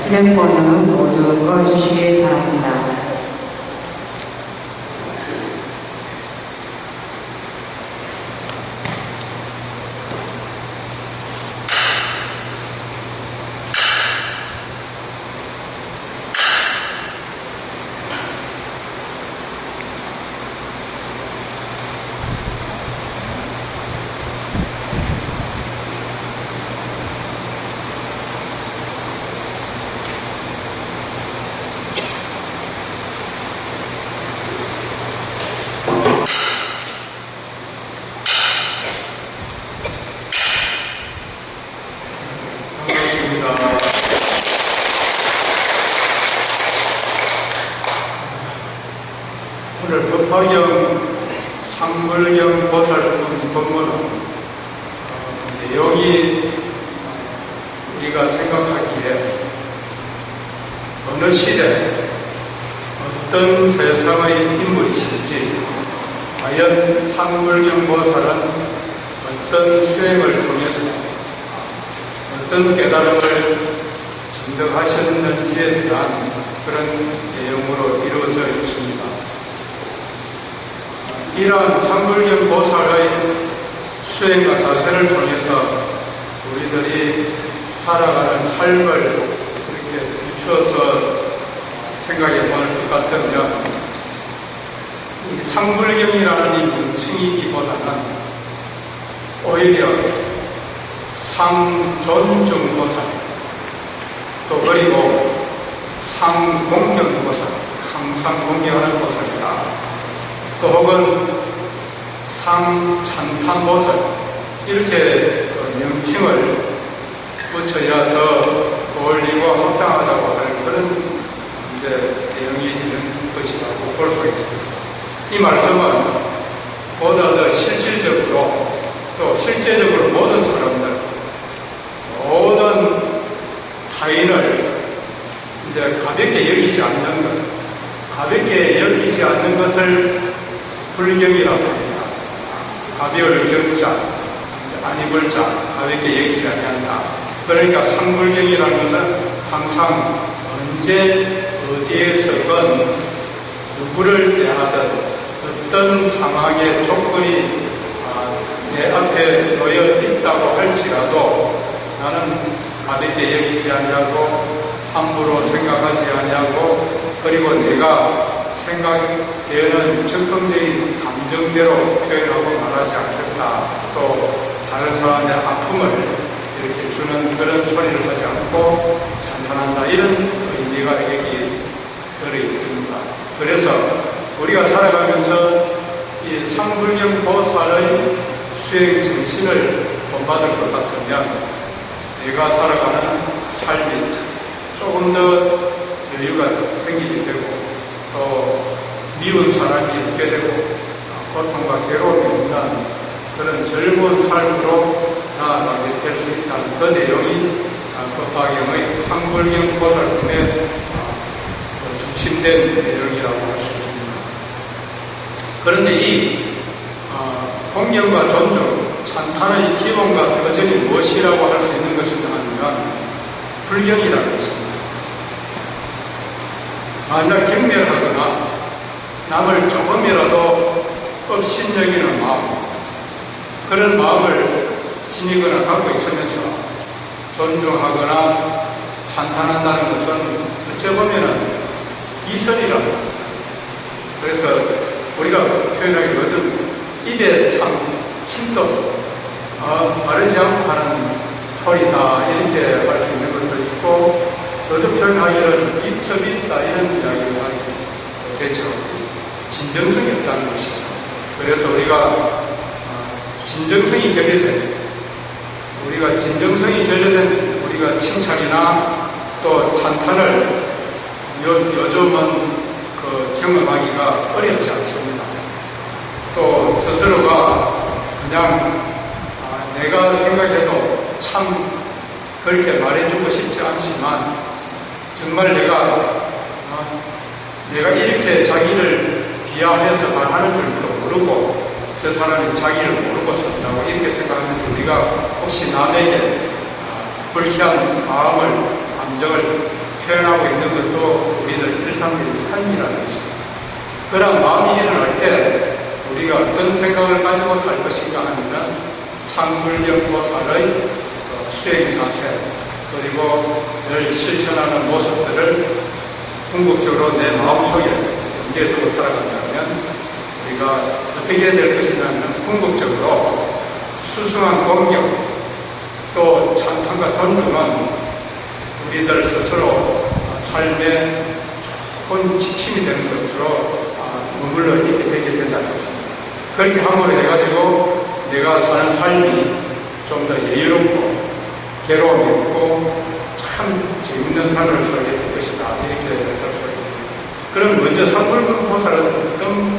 휴대폰은 모두 꺼주시기 바랍니다. 오늘 법화경 상불경 보살품 법문은 내용이 우리가 생각하기에 어느 시대 어떤 세상의 인물이실지, 과연 상불경 보살은 어떤 수행을 통해서 어떤 깨달음을 증득하셨는지에 대한 그런 내용으로 이루어져 있습니다. 이러한 상불경 보살의 수행과 자세를 통해서 우리들이 살아가는 삶을 이렇게 비추어서 생각해 볼 것 같으면, 이 상불경이라는 이 명칭이기보다는 오히려 상존중보살, 또 그리고 상공경보살, 항상 공경하는 보살이다, 또 혹은 상찬탄보살, 이렇게 명칭을 붙여야 더 어울리고 합당하다고 하는 그런 내용이 있는 것이라고 볼 수 있습니다. 이 말씀은 보다 더 실질적으로, 또 실제적으로 모든 사람들, 모든 타인을 가볍게 여기지 않는 것, 가볍게 여기지 않는 것을 불경이라고 합니다. 가벼울 경자, 안입을 자, 가볍게 여기지 아니한다. 그러니까 상불경이라는 것은 항상 언제 어디에서건 누구를 대하든 어떤 상황의 조건이 내 앞에 놓여 있다고 할지라도 나는 가볍게 여기지 아니하고 함부로 생각하지 아니하고, 그리고 내가 생각되는 적극적인 감정대로 표현하고 말하지 않겠다. 또 다른 사람의 아픔을 이렇게 주는 그런 소리를 하지 않고 찬탄한다, 이런 의미가 여기 들어 있습니다. 그래서 우리가 살아가면서 이 상불경 보살의 수행 정신을 본받을 것 같으면 내가 살아가는 삶이 조금 더 여유가 생기게 되고, 또 미운 사람이 있게 되고 고통과 괴로움이 없는 그런 젊은 삶으로 나아가게 될 수 있다는 그 내용이 법화경의 상불경 보살품의 중심된 내용이라고 할 수 있습니다. 그런데 이 공경과 존중, 찬탄의 기본과 터전이 무엇이라고 할 수 있는 것인가 하면 불경이라는 것입니다. 만약 경멸하거나 남을 조금이라도 업신여기는 마음, 그런 마음을 지니거나 갖고 있으면서 존중하거나 찬탄한다는 것은 어찌 보면 이설이라고. 그래서 우리가 표현하기 요즘 입에 참 침도 바르지 않고 하는 소리다, 이렇게 할 수 있는 것도 있고, 요즘 표현하기는 립 서비스다, 이런 이야기를 하게 되죠. 진정성이 없다는 것이죠. 그래서 우리가 진정성이 결여된, 우리가 칭찬이나 또 찬탄을 요즘은 경험하기가 어렵지 않습니다. 또 스스로가 그냥 내가 생각해도 참 그렇게 말해주고 싶지 않지만, 정말 내가 이렇게 자기를 비하해서 말하는 줄도 모르고 저 사람이 자기를 모르고 산다고 이렇게 생각하면서 우리가 혹시 남에게 불쾌한 마음을, 감정을 일상적인 삶이라는 것입니다. 그런 마음이 일어날 때 우리가 어떤 생각을 가지고 살 것인가 하면 상불경보살의 수행 자세 그리고 늘 실천하는 모습들을 궁극적으로 내 마음속에 염두에 두고 살아간다면 우리가 어떻게 될 것이냐면 궁극적으로 수승한 공경 또 찬탄과 존중은 우리들 스스로 삶의 큰 지침이 되는 것으로 머물러 있게 되게 된다는 것입니다. 그렇게 함으로 해가지고 내가 사는 삶이 좀 더 여유롭고 괴로움이 없고 참 재밌는 삶을 살게 될 것이다. 이렇게 할 수 있습니다. 그럼 먼저 상불경보살은 어떤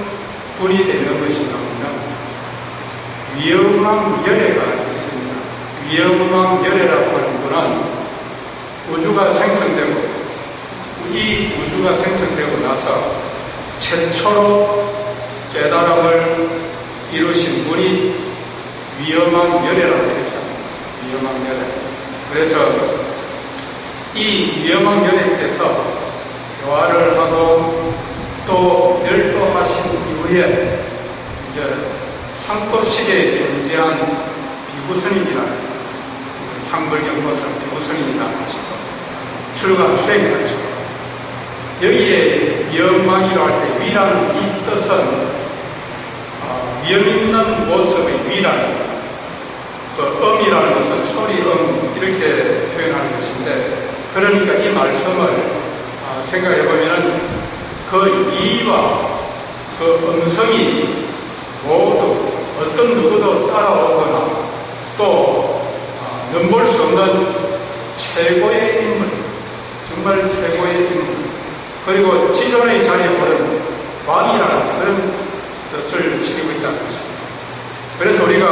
분이 되는 것이냐 하면 위엄왕열애가 있습니다. 위엄왕열애라고 하는 분은 우주가 생성되고 이 우주가 생성되고 나서 최초로 깨달음을 이루신 분이 위엄왕열애라고 했죠. 위엄왕열애. 그래서 이 위엄왕열애께서 교화를 하고 또 멸도하신 이후에 이제 상법시대에 존재한 비구스님이라는 상불경보살 비구스님이라는 것이고 출가 수행을 하시고 여기에 위엄왕이라고 할 때 위라는 이 뜻은 위엄 있는 모습의 위라는 그 음이라는 것은 소리, 이렇게 표현하는 것인데 그러니까 이 말씀을 생각해 보면은 그 이와 그 음성이 모두 어떤 누구도 따라오거나 또 넘볼 수 없는 최고의 인물, 정말 최고의 인물, 그리고 지존의 자리에 오른 왕이라는 그런 뜻을 지니고 있다는 것입니다. 그래서 우리가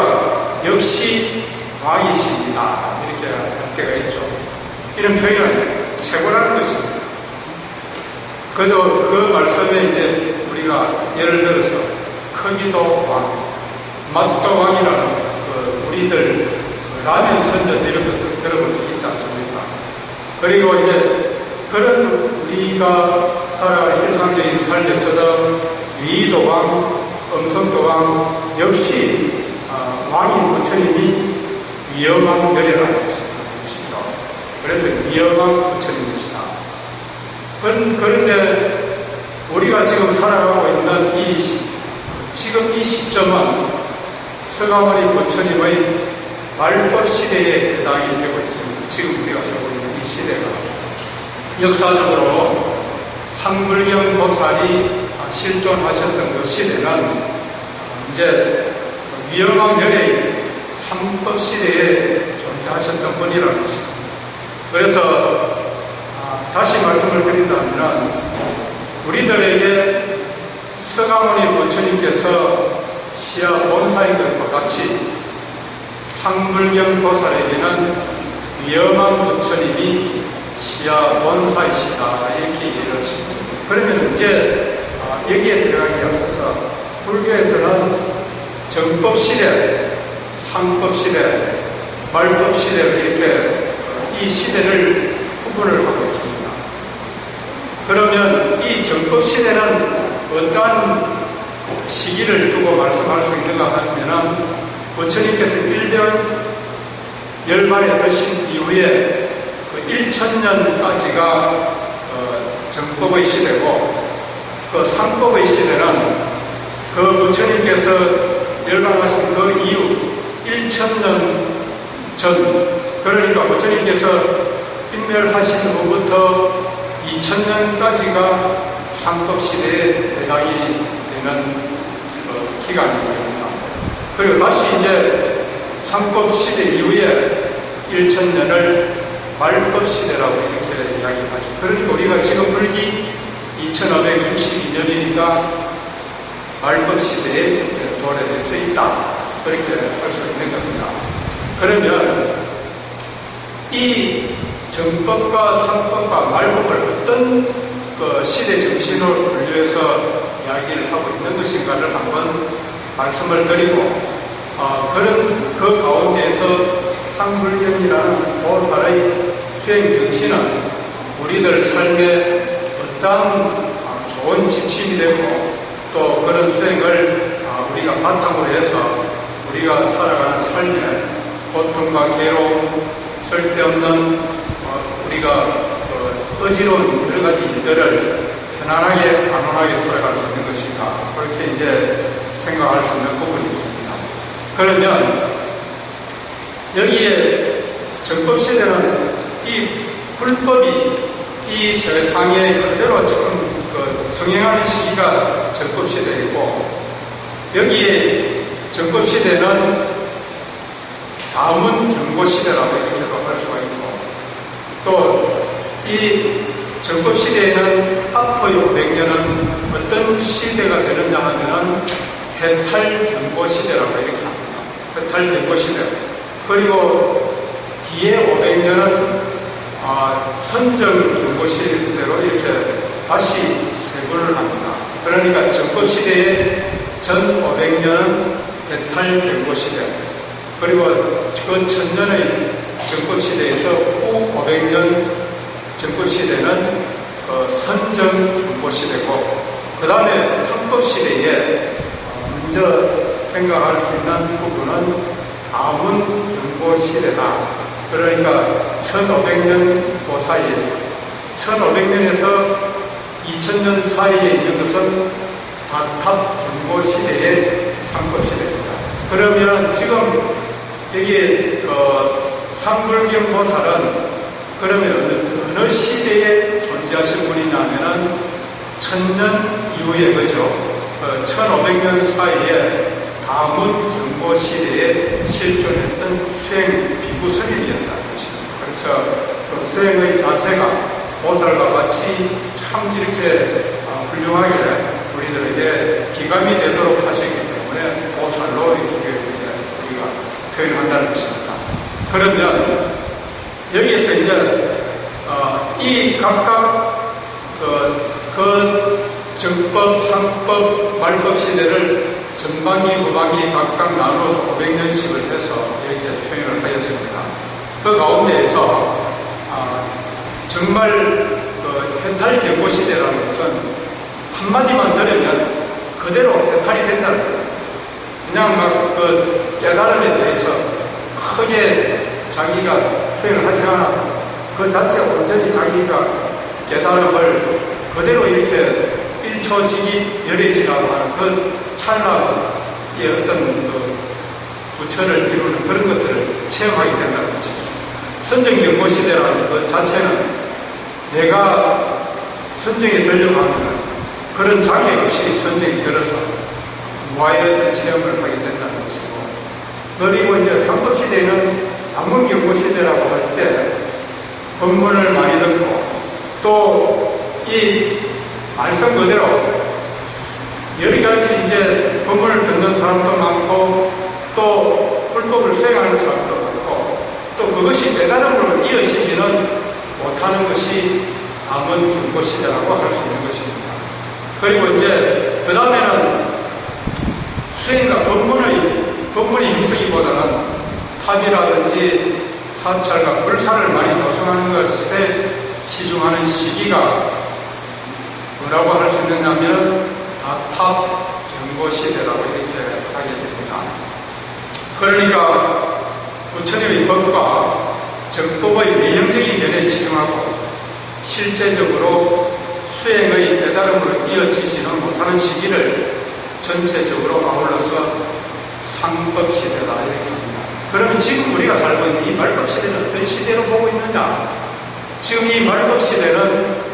역시 왕이십니다 이렇게 할 때가 있죠. 이런 표현은 최고라는 것입니다. 그저 그 말씀에 이제 우리가 예를 들어서 크기도 왕, 맛도 왕이라는 우리들 라면 선전 이런 것들 들어본 적 있지 않습니까? 그리고 이제 그런 우리가 살아가는 일상적인 삶에서도 위도 왕, 음성도 왕, 역시 왕인 부처님이 위엄왕열애라는 것이죠. 그래서 위엄왕 부처님이시다. 그런데 우리가 지금 살아가고 있는 지금 이 시점은 서가모니 부처님의 말법 시대에 해당이 되고 있습니다. 지금 우리가 살고 있는 이 시대가 역사적으로 상불경보살이 실존하셨던 그 시대는 이제 위엄왕열애의 삼법 시대에 존재하셨던 분이라는 것입니다. 그래서 다시 말씀을 드린다면 우리들에게 서가모니 부처님께서 시야 본사인 것과 같이 상불경보살에게는 위엄왕 부처님이 시야 본사이시다 이렇게 이해를 하십니다. 그러면 이제 여기에 들어가기 앞서서 불교에서는 정법시대, 상법시대, 말법시대 이렇게 이 시대를 구분을 하고 있습니다. 그러면 이 정법시대는 어떠한 시기를 두고 말씀할 수 있는가 하면 부처님께서 1년 열반에 드신 이후에 그 1000년까지가 정법의 시대고 그 상법의 시대는 그 부처님께서 열반하신 그 이후 1000년 전, 그러니까 부처님께서 인멸하신 후부터 2000년까지가 상법시대에 해당이 되는 기간입니다. 그리고 다시 이제 상법시대 이후에 1000년을 말법시대라고 이렇게 이야기하죠. 그러니까 우리가 지금 불기 2562년이니까 말법시대에 도래돼서 있다. 그렇게 할 수 있는 겁니다. 그러면 이 정법과 상법과 말법을 어떤 그 시대 정신으로 분류해서 이야기를 하고 있는 것인가를 한번 말씀을 드리고 그런 그 가운데에서 상불경이라는 보살의 수행 정신은 우리들 삶에 어떠한 좋은 지침이 되고 또 그런 수행을 우리가 바탕으로 해서 우리가 살아가는 삶에 고통과 괴로움, 쓸데없는 우리가 어지러운 여러 가지 일들을 편안하게 안온하게 돌아갈 수 있는 것인가, 그렇게 이제 생각할 수 있는 부분이 있습니다. 그러면 여기에 정법시대는 이 불법이 이 세상에 그대로 지금 성행하는 시기가 정법시대이고, 여기에 정법시대는 다문 경고시대라고 이렇게도 할 수가 있고, 또 이 정법시대에는 앞으로 500년은 어떤 시대가 되느냐 하면은 해탈경고시대라고 이렇게 합니다. 해탈경고시대. 그리고 뒤에 500년은 선정경고시대로 이렇게 다시 세분을 합니다. 그러니까 정법시대의 전 500년은 해탈경고시대, 그리고 그 1000년의 정법시대에서 후 500년 정법시대는 선정경고시대고, 그 다음에 선법시대에 먼저 생각할 수 있는 부분은 다문경고시대다. 그러니까 1500년 그 사이에서 1500년에서 2000년 사이에 있는 것은 다탑경고시대의 상법시대입니다. 그러면 지금 여기 상불경보살은 그러면 어느 시대에 존재하신 분이냐면은 1000년 이후에, 그죠? 1500년 사이에 다문경고시대에 실존했던 수행 비구스님이었다는 것입니다. 그래서 그 수행의 자세가 보살과 같이 참 이렇게 훌륭하게 우리들에게 기감이 되도록 하셨기 때문에 보살로 이렇게 우리가 표현한다는 것입니다. 그러면 여기에서 이제 이 각각 그 정법, 상법, 말법 시대를 전반기, 후반기 각각 나누어서 500년씩을 해서 이렇게 표현을 하였습니다. 그 가운데에서 정말 해탈경고 시대라는 것은 한마디만 들으면 그대로 해탈이 된다는 거예요. 그냥 막 깨달음에 대해서 크게 자기가 수행을 하지 않아 그 자체 온전히 자기가 깨달음을 그대로 이렇게 1초지기 열애지라고 하는 그 찰나의 어떤 부처를 이루는 그런 것들을 체험하게 된다는 것이죠. 선정경고 시대라는 것 자체는 내가 선정에 들려고 하면 그런 자기 없이 선정이 들어서 무아의 어떤 체험을 하게 된다는 것이고, 그리고 이제 상법시대는 다문경고시대라고 할 때 법문을 많이 듣고 또 이 말씀 그대로 여러 가지 이제 법문을 듣는 사람도 많고 또 불법을 수행하는 사람도 많고 또 그것이 깨달음으로 이어지지는 못하는 것이 다문경고시대라고 할 수 있는 것입니다. 그리고 이제 그 다음에는 수행과 법문의 형성이보다는 탑이라든지 사찰과 불사를 많이 조성하는 것에 치중하는 시기가 뭐라고 할 수 있느냐면 다탑경고시대라고 이렇게 하게 됩니다. 그러니까 부처님의 법과 정법의 내용적인 면에 치중하고 실제적으로 수행의 깨달음으로 이어지지는 못하는 시기를 전체적으로 아울러서 상법시대다 이렇게 합니다. 그러면 지금 우리가 살고 있는 이 말법시대는 어떤 시대로 보고 있느냐? 지금 이 말법시대는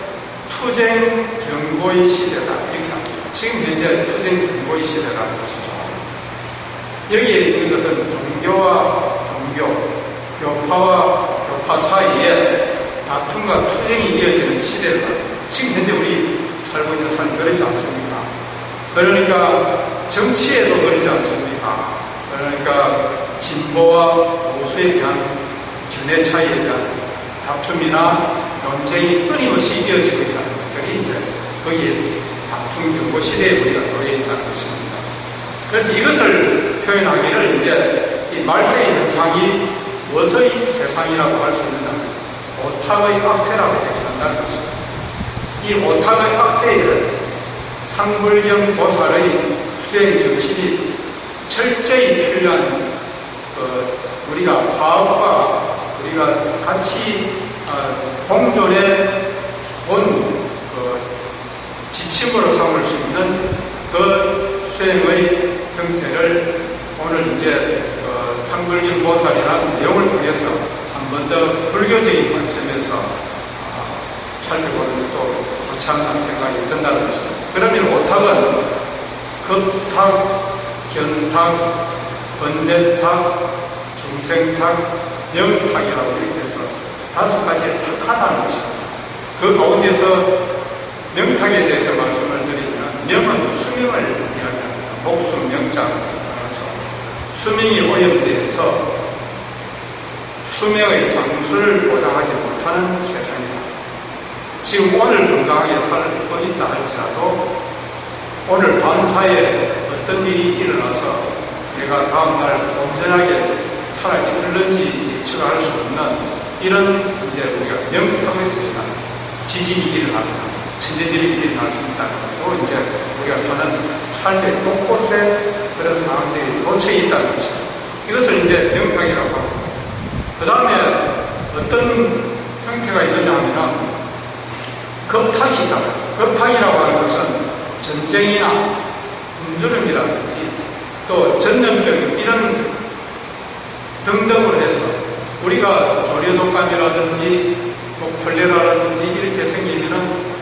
투쟁경고의 시대다 이렇게 합니다. 지금 현재 투쟁경고의 시대라는 것이죠. 여기에 있는 것은 종교와 종교, 교파와 교파 사이에 다툼과 투쟁이 이어지는 시대다. 지금 현재 우리 살고 있는 삶이 그렇지 않습니까? 그러니까 정치에도 그러지 않습니까? 그러니까 진보와 보수에 대한 견해 차이에 대한 다툼이나 논쟁이 끊임없이 이어지고 있다는 것들이 이제 거기에 다툼경고 시대에 우리가 놓여 있다는 것입니다. 그래서 이것을 표현하기를 이제 이 말세의 현상이 무엇의 세상이라고 할 수 있느냐, 오탁의 악세라고 얘기한다는 것입니다. 이 오탁의 악세에 상불경 보살의 수행 정신이 철저히 필요한 우리가 화합과 우리가 같이 공존의 본 지침으로 삼을 수 있는 그 수행의 형태를 오늘 이제 상불경 보살이라는 내용을 통해서 한 번 더 불교적인 관점에서 살펴보는 것도 좋지 않나 생각이 든다는 것입니다. 그러면 오탁은 급탁, 견탁, 번뇌탁, 중생탁, 명탁이라고 이렇게 해서 5가지의 탁하다는 것입니다. 그 가운데서 명탁에 대해서 말씀을 드리면 명은 수명을 이야기합니다. 목숨 명자. 수명이 오염돼서 수명의 장수를 보장하지 못하는 세상입니다. 지금 오늘 건강하게 살고 있다 할지라도 오늘 밤사이에 어떤 일이 일어나서 내가 다음날 온전하게 살아있을는지 예측할 수 없는 이런 이제 우리가 명탁에 있습니다. 지진이 일어납니다. 천재질이 일어날 수 있다는 것도 이제 우리가 살 때 곳곳에 그런 상황들이 놓쳐 있다는 것입니다. 이것을 이제 명탁이라고 합니다. 그 다음에 어떤 형태가 있느냐 하면 겁탁이 있다. 겁탁이라고 하는 것은 전쟁이나 굶주림이라든지 또 전염병 이런 등등으로 해서 우리가 조류독감이라든지 뭐 콜레라라든지 이렇게 생기면은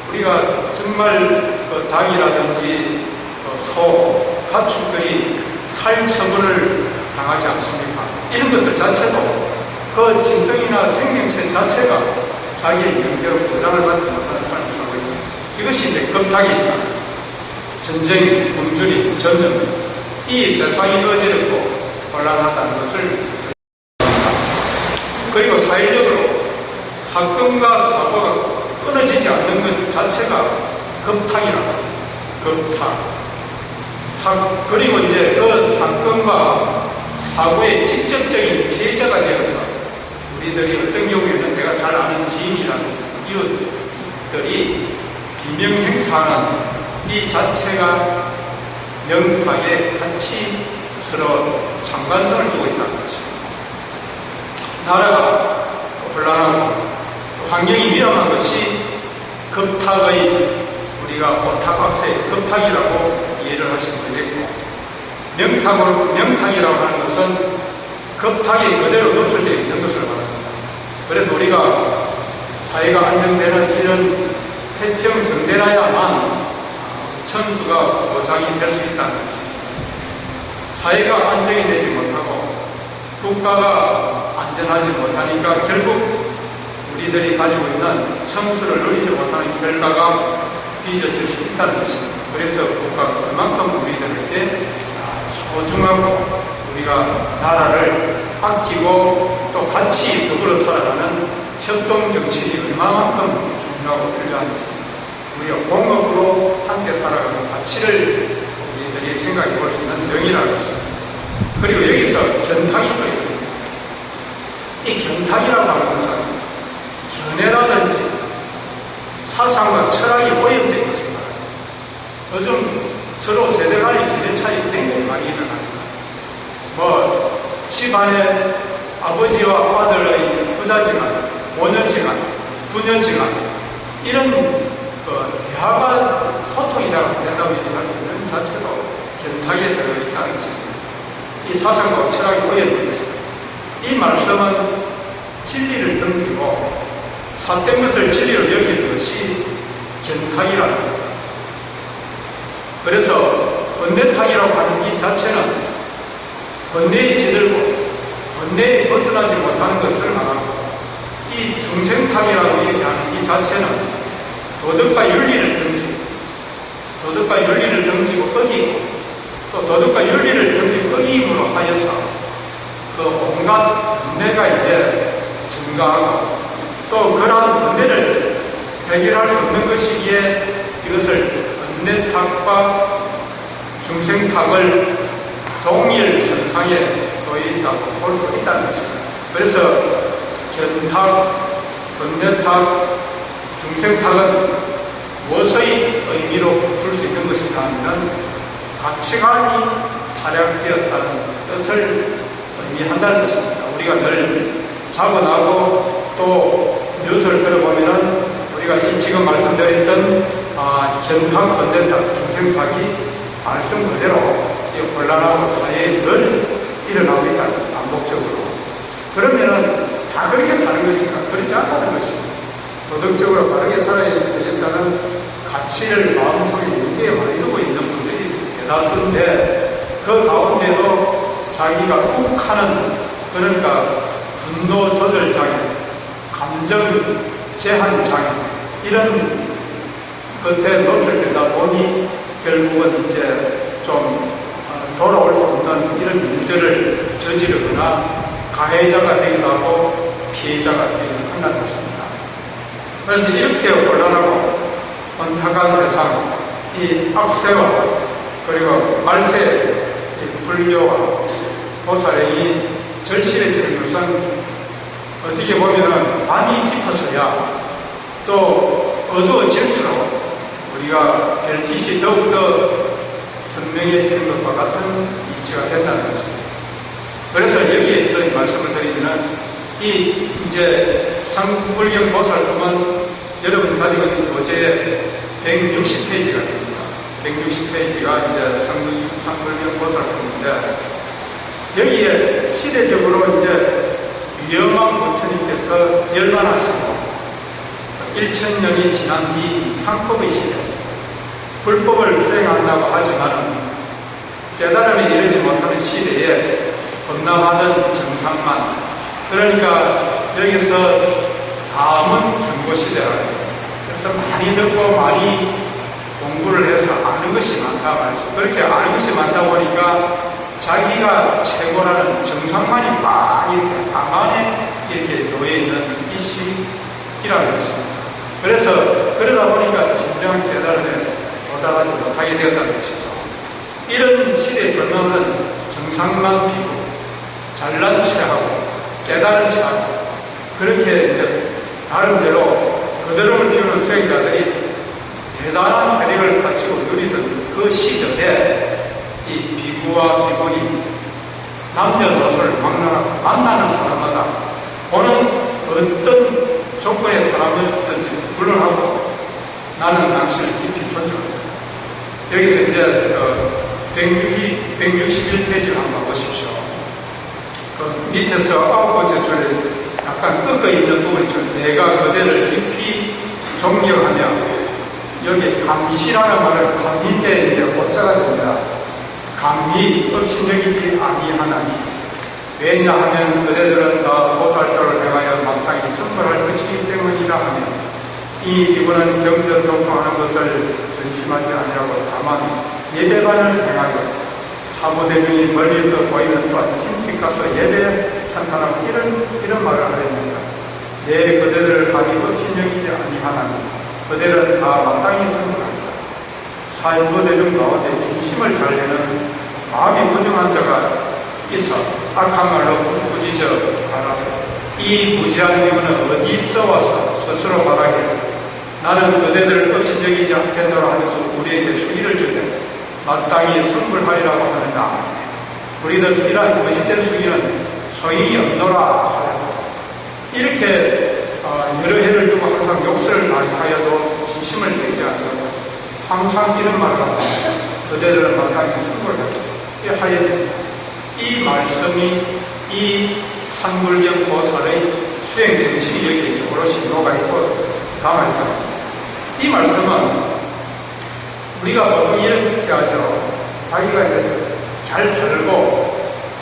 우리가 정말 닭이라든지 소, 가축들이 살처분을 당하지 않습니까? 이런 것들 자체도 그 짐승이나 생명체 자체가 자기의 명제로 보장을 받지 못하는 삶을 살고 있습니다. 이것이 이제 겁탁입니다. 전쟁, 굶주림, 전염, 이 세상이 어지럽고 혼란하다는 것을 그리고 사회적으로 사건과 사고가 끊어지지 않는 것 자체가 겁탁이라고 합니다. 겁탁. 그리고 이제 그 사건과 사고의 직접적인 피해자가 되어서 우리들이 어떤 경우에는 내가 잘 아는 지인이라든지 이웃들이 비명행사하는 이 자체가 명탁에 같이 서로 상관성을 두고 있다는 것입니다. 나라가 혼란하고 환경이 위험한 것이 겁탁의 우리가 오탁학세 겁탁이라고 이해를 하시면 되겠고 명탁이라고 하는 것은 겁탁이 그대로 노출되어 있는 것을 말합니다. 그래서 우리가 사회가 안정되는 이런 태평성대라야만 천수가 보장이 될 수 있다는 것입니다. 사회가 안정이 되지 못하고 국가가 안전하지 못하니까 결국 우리들이 가지고 있는 청수를 누리지 못하는 결과가 빚어질 수 있다는 것입니다. 그래서 국가가 그만큼 우리들에게 소중하고 우리가 나라를 아끼고 또 같이 더불어 살아가는 협동정신이 얼마만큼 중요하고 필요한지 우리가 공업으로 함께 살아가는 가치를 우리들이 생각해 볼 수 있는 명이라는 것입니다. 그리고 여기서 견탁이 또 있습니다. 이 견탁이라고 하는 것은 견해라든지 사상과 철학이 오염된 것입니다. 요즘 서로 세대 간의 기대 차이 굉장히 많이 일어납니다. 집안에 아버지와 아들의 부자지간, 모녀지간, 부녀지간 이런 대화가 소통이 잘 안 된다고 얘기할 수 있는 자체로 견탁에 들어있다는 것입니다. 이 사상과 철학이 오염된 것입니다. 이 말씀은 진리를 등지고 삿된 것을 진리로 여기는 것이 견탁이라는 겁니다. 그래서 번뇌탁이라고 하는 이 자체는 번뇌에 지들고 번뇌에 벗어나지 못하는 것을 말하고 이 중생탁이라고 얘기하는 이 자체는 도덕과 윤리를 등지고 어기고 또 도덕과 윤리를 등지고 어기임으로 하여서 그 온갖 번뇌가 이제 증가하고 또 그러한 번뇌를 해결할 수 없는 것이기에 이것을 번뇌탁과 중생탁을 동일 선상에 놓여 있다고 볼 수 있다는 것입니다. 그래서 견탁, 번뇌탁, 중생탁은 무엇의 의미로 풀 수 있는 것인가 하면 가치관이 활약되었다는 뜻을 의미한다는 것입니다. 우리가 늘 자고나고 또 뉴스를 들어보면은 우리가 지금 말씀드렸던 현황 건전자 중생파기 말씀 그대로 이 혼란하고 사회에 늘 일어나고 있다, 반복적으로. 그러면은 다 그렇게 사는 것인가? 그렇지 않다는 것입니다. 도덕적으로 바르게 살아야 되겠다는 가치를 마음속에 문제에 많이 두고 있는 분들이 대다수인데, 그 가운데도 자기가 욱하는, 그러니까 분노 조절 장애, 감정 제한 장애, 이런 것에 노출되다 보니 결국은 이제 좀 돌아올 수 없는 이런 일들을 저지르거나 가해자가 되기도 하고 피해자가 되기도 한다는 것입니다. 그래서 이렇게 혼란하고 혼탁한 세상, 이 악세와 그리고 말세, 이 불교와 보살의 이 절실해지는 것은 어떻게 보면은 밤이 깊어서야 또 어두워질수록 우리가 별빛이 더욱더 선명해지는 것과 같은 이치가 된다는 것입니다. 그래서 여기에서 이 말씀을 드리면 이제 상불경 보살품은 여러분 가지고 있는 교재에 160페이지가 됩니다. 160페이지가 이제 상불경 보살품인데, 여기에 시대적으로 이제 위엄한 부처님께서 열반하시고 1000년이 지난 뒤 상법의 시대, 불법을 수행한다고 하지만 깨달음에 이르지 못하는 시대에 범람하던 정상만, 그러니까 여기서 다음은 경고시대라. 그래서 많이 듣고 많이 공부를 해서 아는 것이 많다 말이죠. 그렇게 아는 것이 많다 보니까 자기가 최고라는 정상만이 막 이렇게 가만히 이렇게 놓여있는 이시기라는 것입니다. 그래서 그러다 보니까 진정한 깨달음에 도달하지 못하게 되었다는 것이죠. 이런 시대의 변화는 정상만 피고 잘난 체하고 깨달은 체하고 그렇게 이제 나름대로 그대로를 피우는 수행자들이 대단한 세력을 갖추고 누리던 그 시절에 이 비구와 비구니 남녀노소를 만나는 사람마다 보는 어떤 조건의 사람이었든지 물론하고 나는 당신을 깊이 존중합니다. 여기서 이제 161페이지를 한번 보십시오. 그 밑에서 9번째 줄에 약간 꺾어 있는 부분이 좀 내가 그대를 깊이 존경하며, 여기 감시라는 말을 감리인데 이제 오자가 됩니다. 감리, 업신여기지 아니하나니, 왜냐하면 그대들은 다 보살도를 행하여 마땅히 선물할 것이기 때문이라 하며, 이 이분은 경전 독송하는 것을 전심하지 아니하고 다만 예배반을 행하여 사부대중이 멀리서 보이는 또한 침식 가서 예배 찬탄하고 이런 말을 하였습니다. 내 그대들을 감히 업신여기지 아니하나니 그대는 다 마땅히 선물합니다. 사부대중 가운데 진심을 잘 내는 마음이 부정한 자가 있어 악한 말로 부지저 하라. 이 무지한 이분은 어디서 와서 스스로 말하기를 나는 그대들을 업신여기지 않겠노라 하면서 우리에게 수기를 주되 마땅히 선물하리라고 하는가. 우리는 이러한 거짓된 수기는 소용이 없노라 하라고. 이렇게 여러 해를 두고 항상 욕설을 많이 하여도 진심을 내지 않고 항상 이런 말을 합니다. 그대들은 마땅히 선물하리라 하여 됩니다. 이 말씀이 이 상불경 보살의 수행 정신이 여기에 오롯이 녹아있고 담아있다. 이 말씀은 우리가 보통 이렇게 하죠. 자기가 이제 잘 살고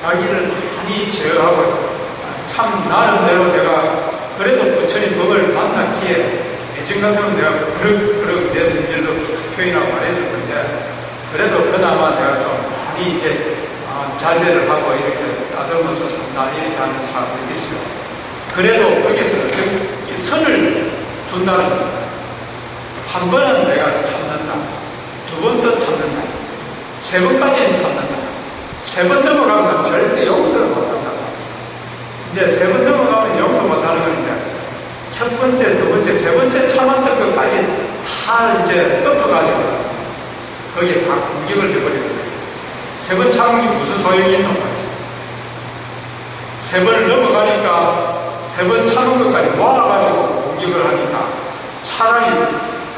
자기를 많이 제어하고 참 나름대로 내가 그래도 부처님 법을 만났기에 예전 같으면 내가 그럭 내 성질도 표현하고 말해줄 건데, 그래도 그나마 내가 좀 많이 이렇게 자제를 하고 이렇게 따듬어서 산다 이렇게 하는 사람들이 있어요. 그래도 거기에서는 이 선을 둔다는 겁니다. 한 번은 내가 참는다, 두 번도 참는다, 세 번까지는 참는다, 세 번 넘어가면 절대 용서를 못한다. 이제 세 번 넘어가면 용서 못하는 건데 첫 번째, 두 번째, 세 번째 참았던 것까지 다 다 이제 덮어가지고 거기에 다 공격을 해버리는 거예요. 세 번 참은 게 무슨 소용이 있는 거예요? 세 번을 넘어가니까 세 번 참은 것까지 모아가지고 공격을 하니까 차라리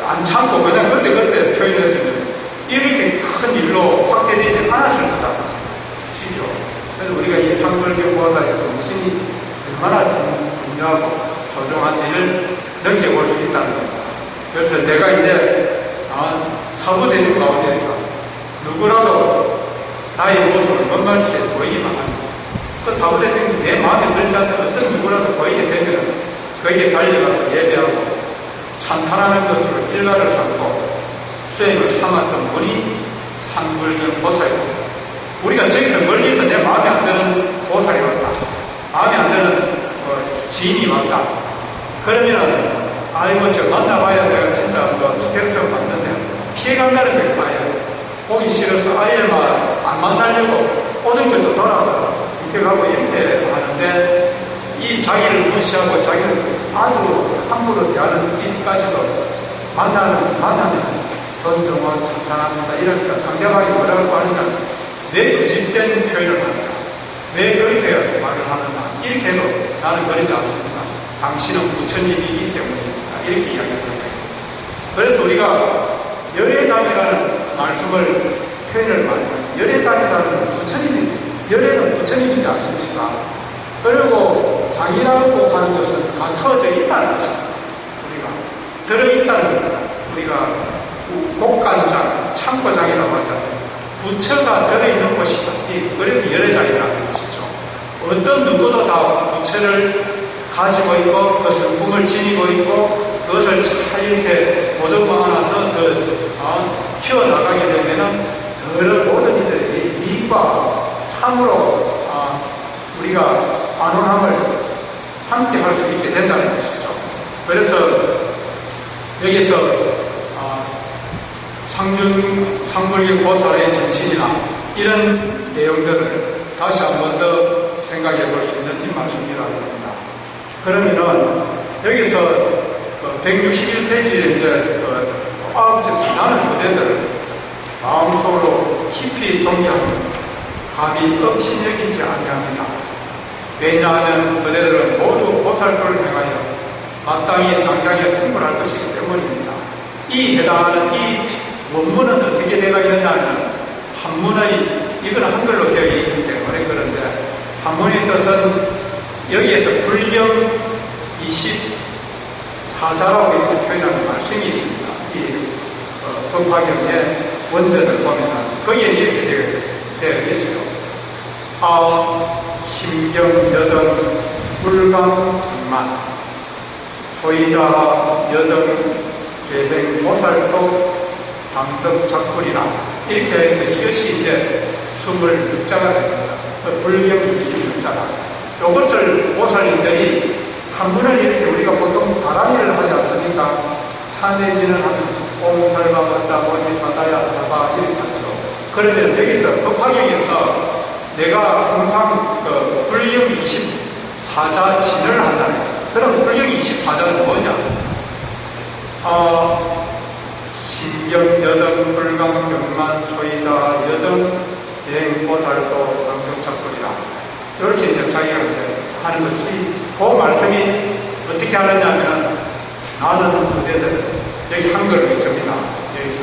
안 참고 그냥 그때 표현했으면 이렇게 큰 일로 확대되지 않았을 거다. 시죠. 그래서 우리가 이 상불경보다의 정신이 얼마나 중요하고 소중한지를 느껴볼 수 있다는 겁니다. 그래서 내가 이제 사부되는 가운데서 누구라도 나의 모습을 만만치 보이기만 합니다. 그 사부되는 내 마음에 들지 않는 어떤 누구라도 보이게 되면 거기에 달려가서 예배하고 찬탄하는 것으로 일가를 삼고 수행을 삼았던 분이 상불경 보살입니다. 우리가 저기서 멀리서 내 마음에 안 드는 보살이 왔다. 마음에 안 드는 지인이 왔다. 그러면 아이고 저 만나봐야 내가 진짜 스트레스를 받는데 피해간다는 걸 봐야 보기 싫어서 아예 안 만나려고 오던 길도 돌아서 이렇게가고 이렇게 하는데 이 자기를 무시하고 자기를 아주 함부로 대하는 일까지도 만나면 존중은 찬탄합니다. 이러니까 상대방이 뭐라고 하느냐 왜 거짓된 표현을 하느냐 왜 그렇게 말을 하느냐 이렇게 해도 나는 그러지 않습니다. 당신은 부처님이기 때문입니다. 이렇게 이야기합니다. 그래서 우리가 열애장이라는 말씀을 표현을 많이 해요. 열애장이라는 부처님이 열애는 부처님이지 않습니까? 그리고 장이라고 하는 것은 갖추어져 있다는 것입니다. 우리가 들어있다는 겁니다. 우리가 곡간장, 창고장이라고 하잖아요. 부처가 들어있는 것이다. 그래도 열애장이라는 것이죠. 어떤 누구도 다 부처를 가지고 있고 그 성품을 지니고 있고 그것을 잘 이렇게 보듬어 안아서 키워나가게 되면은 여러 모든 이들의 이익과 참으로 우리가 안온함을 함께 할 수 있게 된다는 것이죠. 그래서 여기서 상불경 보살의 정신이나 이런 내용들을 다시 한 번 더 생각해 볼 수 있는 이 말씀이라고 합니다. 그러면은 여기서 161페이지에 이제 아홉째 나는 그대들을 마음속으로 깊이 존경하며 감히 업신여기지 아니합니다. 왜냐하면 그대들은 모두 보살도를 행하여 마땅히 당장에 충분할 것이기 때문입니다. 이 해당하는 이 원문은 어떻게 되어 있느냐면 한문의 이건 한글로 되어 있기 때문에 그런데 한문의 뜻은 여기에서 불경 24자라고 이렇게 표현하는 말씀이 있습니다. 이 법화경의 원전을 보면 거기에 이렇게 되어 있어요. 심경 여등 불강 정만 소이자 여등 계행 보살도 당덕 작불이라 이렇게 해서 이것이 이제 26자가 됩니다. 불경 26자라. 이것을 보살님들이 한문을 이렇게 우리가 보통 바라미를 하지 않습니까? 차내지는 하면 옴살바 모자 모지 사다야 사바 이렇게 하죠. 그러면 여기서 법화경에서 내가 항상 불경 24자 진을 한다면 그럼 불경 24자는 뭐냐? 신경 여등 불강 경만 소이자 여등 대행보살도 강경착불이라 이렇게 이제 자기가 하는 것이 그 말씀이 어떻게 하느냐면 나는 그대들 여기 한글로 있습니다. 여기서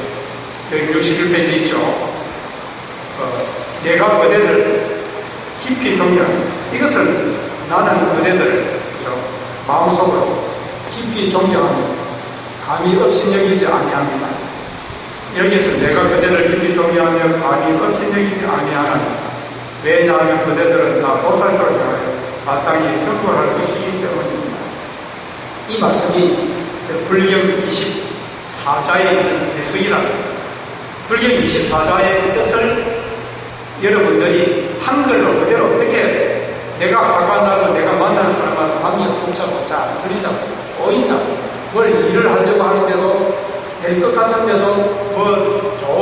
161페이지 있죠. 내가 그대들 깊이 존경합니다. 이것을 나는 그대들 마음속으로 깊이 존경하며 감히 업신여기지 아니합니다. 여기서 내가 그대를 깊이 존경하며 감히 업신여기지 아니하나니 왜냐하면 그대들은 다 보살도를 향하여 마땅히 성불할 것이기 때문입니다. 이 말씀이 불경 24자에 있는 해석이랍니다. 불경 24자의 뜻을 여러분들이 한글로 그대로 어떻게 내가 화가 나고 내가 만나는 사람한테 방역 복잡복잡 그리자고 보인다. 뭘 일을 하려고 하는데도 될 것 같은데도 뭐 좋은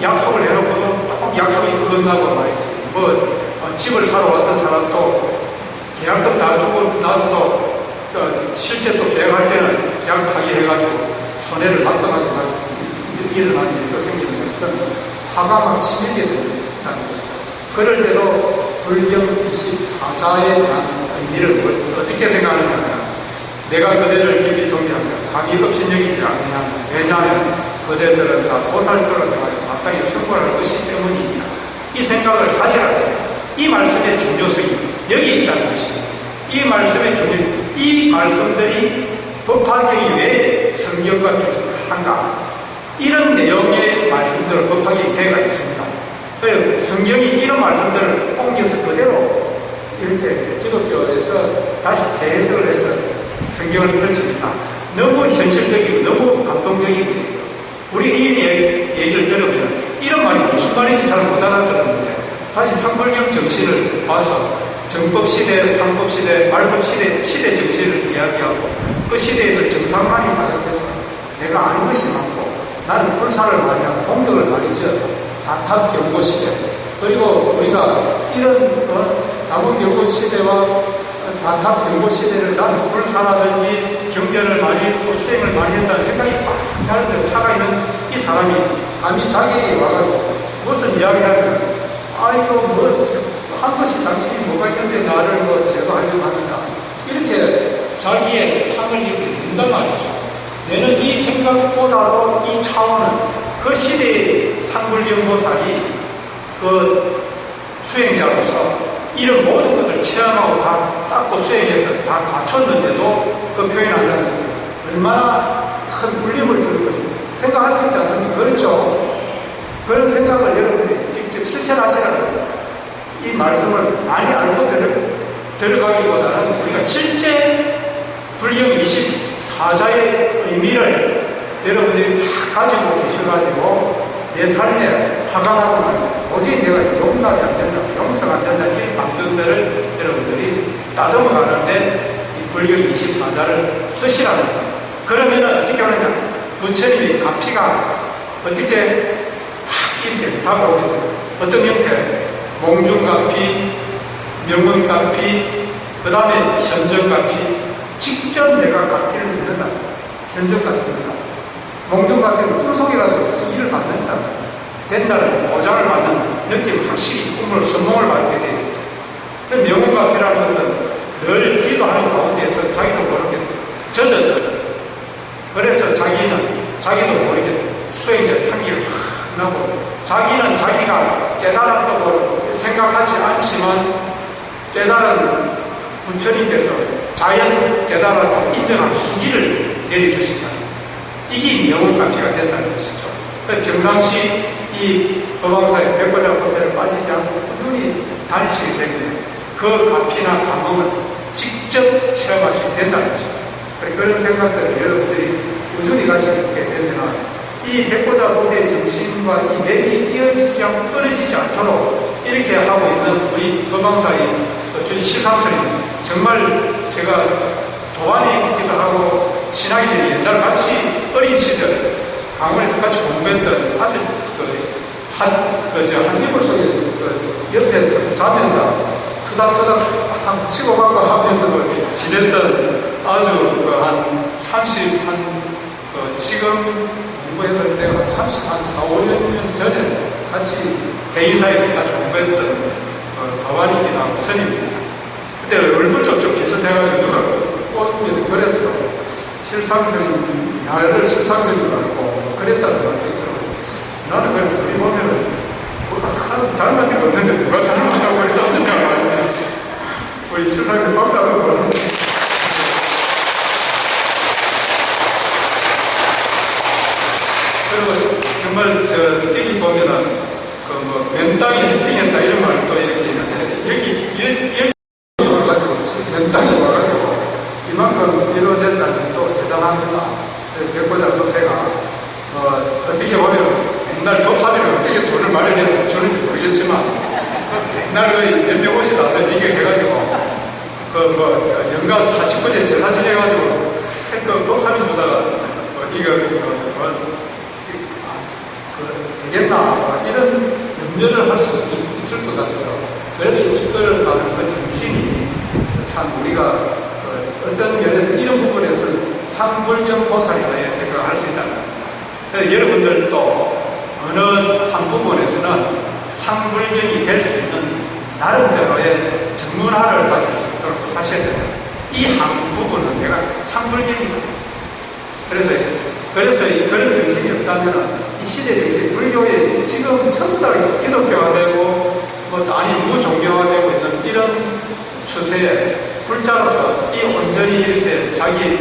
약속을 해놓고도 꼭 약속이 끝나고 말이지. 집을 사러 왔던 사람도 계약금 다 주고 나서도 실제 또 계약할 때는 계약 파기해가지고 손해를 낙동하지 말고 일어나는 일도 생기는 것은 화가 막 치밀게 된다는 것이죠. 그럴 때도 불경 24자에 대한 의미를 어떻게 생각하느냐. 내가 그대를 깊이 존경하며 감히 없신여기지 않느냐. 왜냐하면 그대들은 다 보살도를 통하여 마땅히 성불할 것이기 때문이니라. 이 생각을 가지라. 이 말씀의 중요성이 여기 있다는 것입니다. 이 말씀의 중요성, 이 말씀들이 법화경이 왜 성경과 비슷한가? 이런 내용의 말씀들을 법화경이 되어 있습니다. 그래서 성경이 이런 말씀들을 옮겨서 그대로 이렇게 기독교에서 다시 재해석을 해서 성경을 펼칩니다. 너무 현실적이고 너무 감동적이고 우리 이 얘기를 들으면 이런 말이 무슨 말인지 잘 못 알아들었는데 다시 상불경 정신을 봐서 정법시대, 상법시대, 말법시대, 시대 정신을 이야기하고 그 시대에서 정상만이 가득해서 내가 아는 것이 많고 나는 불사를 말이야 공덕을 말이죠. 다탑경고시대 그리고 우리가 이런 다문경고시대와 다탑경고시대를 나는 불사라든지 경전을 많이 했고 수행을 많이 했다는 생각이 막 나는데 차가 있는 이 사람이 감히 자기 와가지고 무슨 이야기를 하면 아이고 뭐 한 것이 당신이 뭐가 있는데 나를 뭐 제거하려고 합니다. 이렇게 자기의 상을 이렇게 든단 말이죠. 내는 이 생각보다도 이 차원은 그 시대의 상불경보살이 그 수행자로서 이런 모든 것을 체험하고 다 닦고 수행해서 다 갖췄는데도 그 표현한다는 것은 얼마나 큰 울림을 주는 것입니다. 생각할 수 있지 않습니까? 그렇죠. 그런 생각을 여러분들이 직접 실천하시라는 거예요. 이 말씀을 많이 알고 들어가기보다는 우리가 실제 불경 24자의 의미를 여러분들이 다 가지고 계셔가지고 내 삶에 화가 나고 오직 내가 용납이 안 된다, 용서가 안 된다 이 감정들을 여러분들이 따듬어 가는데 이 불경 24자를 쓰시라는 거예요. 그러면 어떻게 하느냐? 부처님이 가피가 어떻게 싹 이렇게 다가오게 돼요. 어떤 형태? 몽중가피, 명문가피, 그 다음에 현정가피, 직접 내가 가피를 믿는다. 현정가피입니다. 몽중가피는 꿈속이라도 수기를 받는다. 된다는 보장을 받는 느낌을 확실히 꿈을 선몽을 받게 돼요. 명문가피라는 것은 늘 기도하는 가운데에서 자기도 모르게 젖어져요. 그래서 자기도 모르게 수행자 향기를 확 나고 자기는 자기가 깨달았다고 생각하지 않지만 깨달은 부처님께서 자연 깨달았다고 인정한 수기를 내려주신다. 이게 명언가피가 된다는 것이죠. 평상시 이 법왕사의 백보자 법회를 빠지지 않고 꾸준히 다니시게 되면 그 가피나 감흥을 직접 체험할 수 된다는 것이죠. 그런 생각들을 여러분들이 꾸준히 가시게 되면 이 백보자 법회의 정신과 이 맥이 이어지지 않고 끊어지지 않도록 이렇게 하고 있는 우리 법왕사의 주인 실상스님 정말 제가 도안에 있기도 하고 친하게 된 옛날 같이 어린 시절 강원에서 같이 공부했던 아주 한 이불 속에 옆에서 자면서 투닥투닥 한 치고 받고 하면서 지냈던 아주 지금 공부했을 때 한 4, 5년 전에 같이 대인사에서 같이 공부했던 도안이기도 하고 스님입니다. 그때 얼굴도 좀 비슷해가지고 누가 꽃길을 그래서 실상스님, 나를 실상스님으로 알고 그랬다는 말이 있더라고요. 나는 그냥 우리 보면은 닮은 게 없는데 누가 닮았다고 해서 없는지 말이야. 우리 실상스님 박사도 그러죠. 그리고 정말 여기 보면은 맨땅에 헤딩했다 이런 말을 또 이렇게 있는데 여기 와가지고 맨땅에 와가지고 이만큼 이루어졌다는 또 대단합니다. 백보자 법회가 어떻게 보면 옛날 법사들이 어떻게 돈을 마련해서 주는지 모르겠지만 옛날 몇백 옷이 나서 이게 해가지고 연간 40번째 제사 지내가지고 법사님보다 되겠나 이런 염려를 할 수 있을 것 같아요. 그래도 이끌어가는 그 정신이 참 우리가 어떤 면에서 이런 부분에서 상불경 보살이라고 생각할 수 있다. 여러분들 그것들을 또 어느 한 부분에서는 상불경이 될 수 있는 나름대로의 전문화를 가질 수 있도록 하셔야 됩니다. 이 한 부분은 내가 상불경입니다. 그래서 그런 정신이 없다면 이 시대 정신, 불교에 지금 전부 다 기독교화되고 아니 무종교화되고 있는 이런 추세에 불자로서 이 온전히 이렇게 자기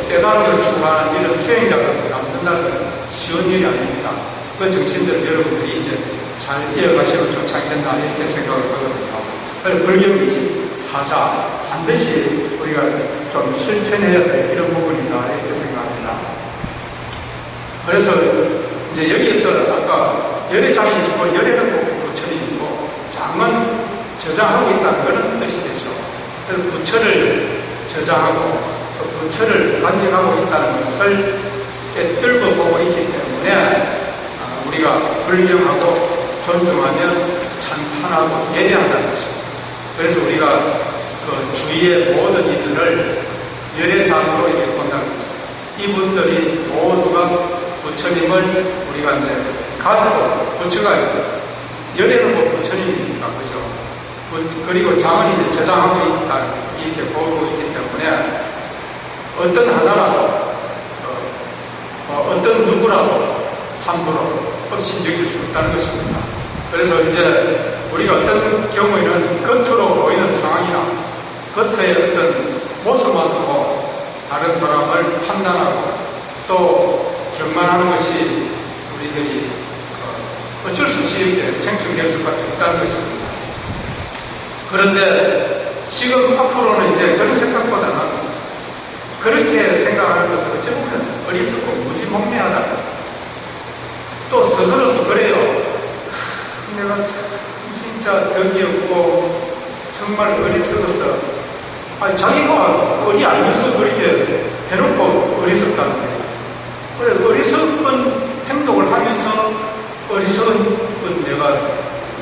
깨달음을 추구하는 이런 수행자로서 남는다는 건 쉬운 일이 아닙니다. 그 정신들 여러분들이 이제 잘 이어가시면 좋겠다 이렇게 생각을 하거든요. 그래서 불교 24자 반드시 우리가 좀 실천해야 될 이런 부분이다 이렇게 생각합니다. 그래서 이제 여기에서 아까 열애장이 있고 열애는 꼭 부처이 있고 장은 저장하고 있다는 그런 뜻이 되죠. 그래서 부처를 저장하고 또 부처를 간직하고 있다는 것을 꿰뚫고 보고 있기 때문에 우리가 불경하고 존중하며 찬탄하고 예배한다는 것입니다. 그래서 우리가 그 주위의 모든 이들을 열애장으로 이렇게 본다는 것입니다. 이분들이 모두가 부처님을 우리가 이제 가지고 부처가 열애는 뭐 부처님이니까 그죠. 그리고 장은 이제 저장하고 있다 이렇게 보고 있기 때문에 어떤 하나라도 어떤 누구라도 함부로 업신여길 수 없다는 것입니다. 그래서 이제 우리가 어떤 경우에는 겉으로 보이는 상황이나 겉의 어떤 모습만 보고 다른 사람을 판단하고 또 경만하는 것이 우리들이 어쩔 수 없이 이렇게 생성될 수밖에 없다는 것입니다. 그런데 지금 앞으로는 이제 그런 생각보다는 그렇게 생각하는 것은 어찌 보면 어리석고 무지몽매하다. 또 스스로도 그래요. 내가 참 진짜 덕이 없고 정말 어리석어서 자기가 어리 알면서 그렇게 해놓고 어리석다는데 그래 어리석은 행동을 하면서 어리석은 내가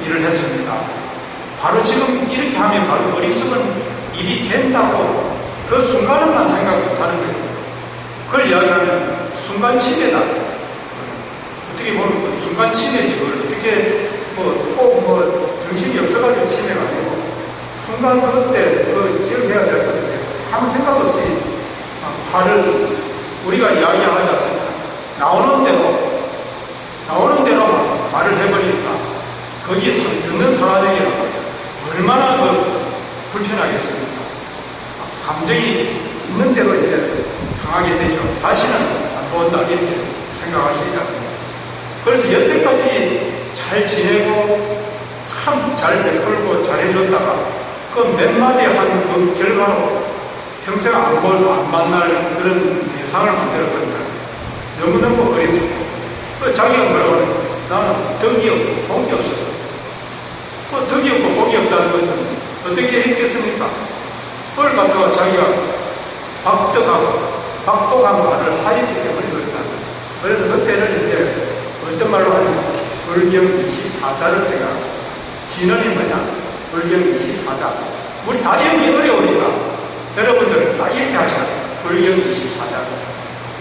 일을 했습니다. 바로 지금 이렇게 하면 바로 어리석은 일이 된다고 그 순간만 생각 못하는 거예요. 그걸 이야기하면 순간 치매다. 어떻게 보면 그 순간 치매지 그걸 어떻게 꼭 정신이 없어가지고 치매가 아니고 순간 그때 기억해야 될 것인데 아무 생각 없이 화를 우리가 이야기하지 않습니까? 나오는 대로 말을 해버리니까 거기에 듣는 사람에게 얼마나 불편하겠습니까? 감정이 있는 대로 이제 상하게 되죠. 다시는 안 본다 이렇게 생각할 수 있잖아요. 그래서 여태까지 잘 지내고 참 잘 베풀고 잘해줬다가 그 몇 마디 한 그 결과로 평생 안 만날 그런 대상을 만들었거든요. 너무너무 어리석고 자기가 뭐라고 하는 거예요? 나는 덕이 없고 복이 없어서 그 덕이 없고 복이 없다는 것은 어떻게 했겠습니까? 그걸 갖다가 자기가 박독한 말을 하였기 때문에 그렇다. 그래서 그때는 이제 어떤 말로 하냐면 불경 24자를 생각하고 진언이 뭐냐? 불경 24자. 우리 다 읽기 어려우니까 여러분들 다 이렇게 하셔야 돼요. 불경 24자.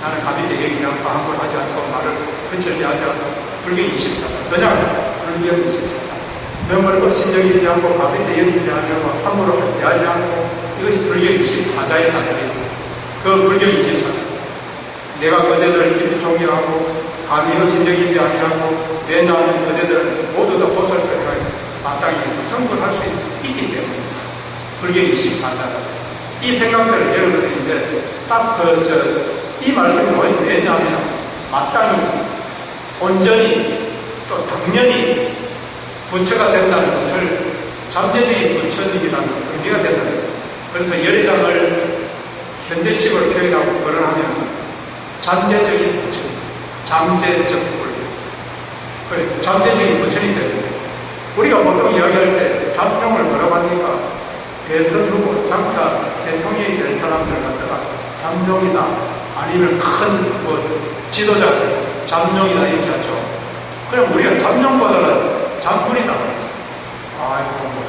나는 가비대 얘기지 않고 함부로 하지 않고 말을 근처에 하지 않고 불경 24자. 왜냐하면 불경 24자. 명을 업신여기지 않고 가비대 여기지 않고 함부로 대하지 않고 이것이 불경 24자의 단어입니다. 그 불경 24자. 내가 그대들을 깊이 존경하고 감히 업신여기지 아니하고 왜냐하면 그대들은 모두 다 보살펴가 마땅히 성불할 수 있기 때문에 불경 24자. 이 생각들을 여러분들이 이제 딱 이 말씀이 왜냐하면 마땅히 온전히 또 당연히 부처가 된다는 것을 잠재적인 부처님이라는 의미가 된다는 거예요. 그래서 열애장을 현대식으로 표현하고 그걸 하면 잠재적인 부처, 잠재적 불교. 그래, 잠재적인 부처님 되는 거예요. 우리가 보통 이야기할 때 잠룡을 뭐라고 합니까? 대선 후보, 장차 대통령이 될 사람들 갖다가 잠룡이다. 아니면 큰 지도자, 잠룡이다 이렇게 하죠. 그럼 우리가 잠룡보다는 잠불이다.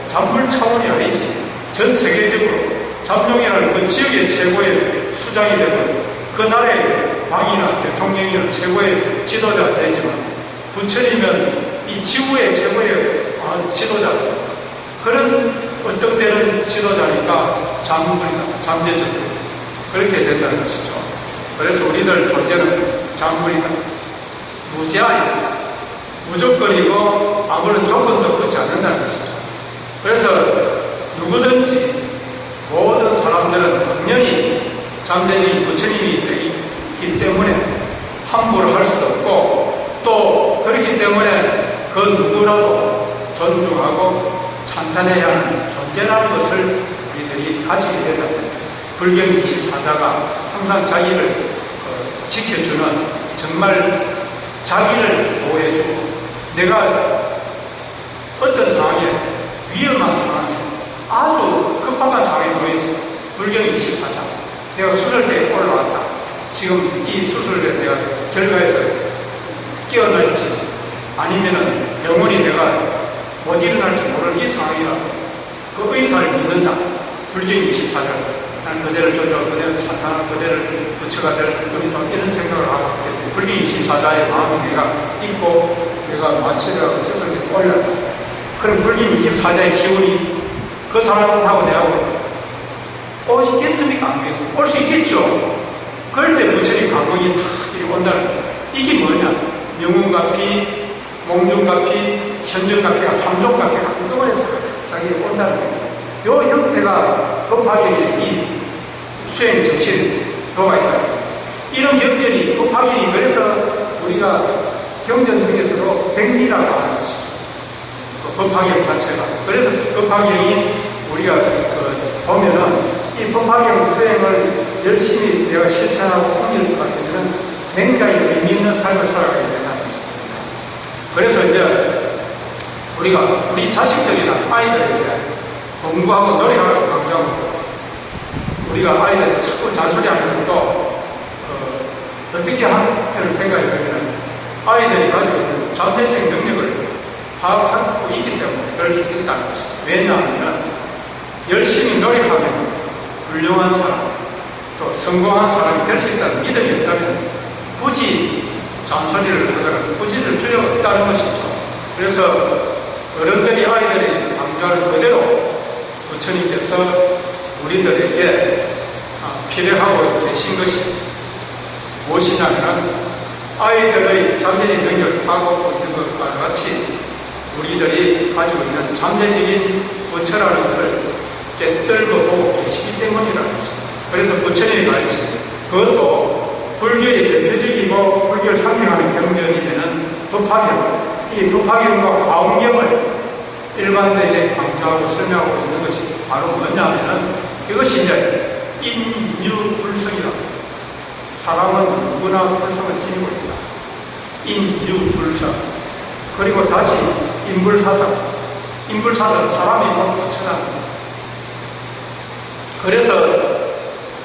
잠불 차원이 아니지. 전 세계적으로 잠룡이라는 그 지역의 최고의 수장이 되면 그 나라의 왕이나 대통령이나 최고의 지도자가 되지만 부처님은 이 지구의 최고의 지도자, 그런 어떤 때는 지도자니까 장군이다, 잠재적 그렇게 된다는 것이죠. 그래서 우리들 존재는 장군이다, 무제한이다, 무조건이고 아무런 조건도 붙지 않는다는 것이죠. 그래서 누구든지 모든 사람들은 당연히 잠재적인 부처님이 되기 때문에 함부로 할 수도 없고, 또 그렇기 때문에 그 누구라도 존중하고 찬탄해야 하는 존재라는 것을 우리들이 가지게 된다. 불경 24자가 항상 자기를 지켜주는, 정말 자기를 보호해주고, 내가 어떤 상황에, 위험한 상황에, 아주 급박한 상황에 놓여있어. 불경 24자, 내가 수술대에 올라왔다. 지금 이 수술에 내가 결과에서 깨어날지 아니면은 영원히 내가 못 일어날지 모를 이 상황이라 그 의사를 믿는다. 불경 24자, 난 그대를 조져, 그대를 찬탄하고 그대를 부처가 될 뿐이다, 이런 생각을 하고 있겠지. 불경 24자의 마음을 내가 잊고 내가 마취를 수술대에 올렸다. 그럼 불경 24자의 기운이 그 사람하고 내하고 오시겠습니까? 안 오겠습니까? 올 수 있겠죠. 그럴 때 부처님 감동이 다 온다는 거예요. 이게 뭐냐? 명운가피, 몽중가피, 현정가피가 삼종가피가 한꺼번에 자기 온다는 거예요. 이 형태가 법화경의 이 수행 정신 도가 있다. 이런 경전이 법화경이, 그래서 우리가 경전 중에서도 백리라고 하는 것이죠. 법화경 자체가. 그래서 법화경이 우리가 보면은 이 법화경 수행을 열심히 내가 실천하고 옮길 것 같으면 굉장히 의미 있는 삶을 살아가게 된다는 것입니다. 그래서 이제 우리가 우리 자식들이나 아이들에게 공부하고 노력하고 강조하고, 우리가 아이들 자꾸 잔소리하는 것도 어떻게 하는 생각이 들면, 아이들이 가지고 있는 잠재적 능력을 파악하고 있기 때문에 그럴 수 있다는 것이죠. 왜냐하면 열심히 노력하면 훌륭한 사람, 또 성공한 사람이 될 수 있다는 믿음이 있다면 굳이 잔소리를 하더라도 꾸짖을 필요가 없다는 것이죠. 그래서 어른들이 아이들이 강조하는 그대로 부처님께서 우리들에게 필요하고 계신 것이 무엇이냐면, 아이들의 잠재적 능력을 파악하고 있는 것과 같이 우리들이 가지고 있는 잠재적인 부처라는 것을 깨뜨리고 보고 계시기 때문이라는 것입니다. 그래서 부처님의 가르침, 그것도 불교의 대표적이고 불교를 상징하는 경전이 되는 법화경, 이 법화경과 화엄경을 일반들에게 강조하고 설명하고 있는 것이 바로 뭐냐면은, 이것이 이제 인유불성이라고, 사람은 누구나 불성을 지니고 있다. 인유불성. 그리고 다시 인불사상. 인불사상, 사람이 곧 부처다. 그래서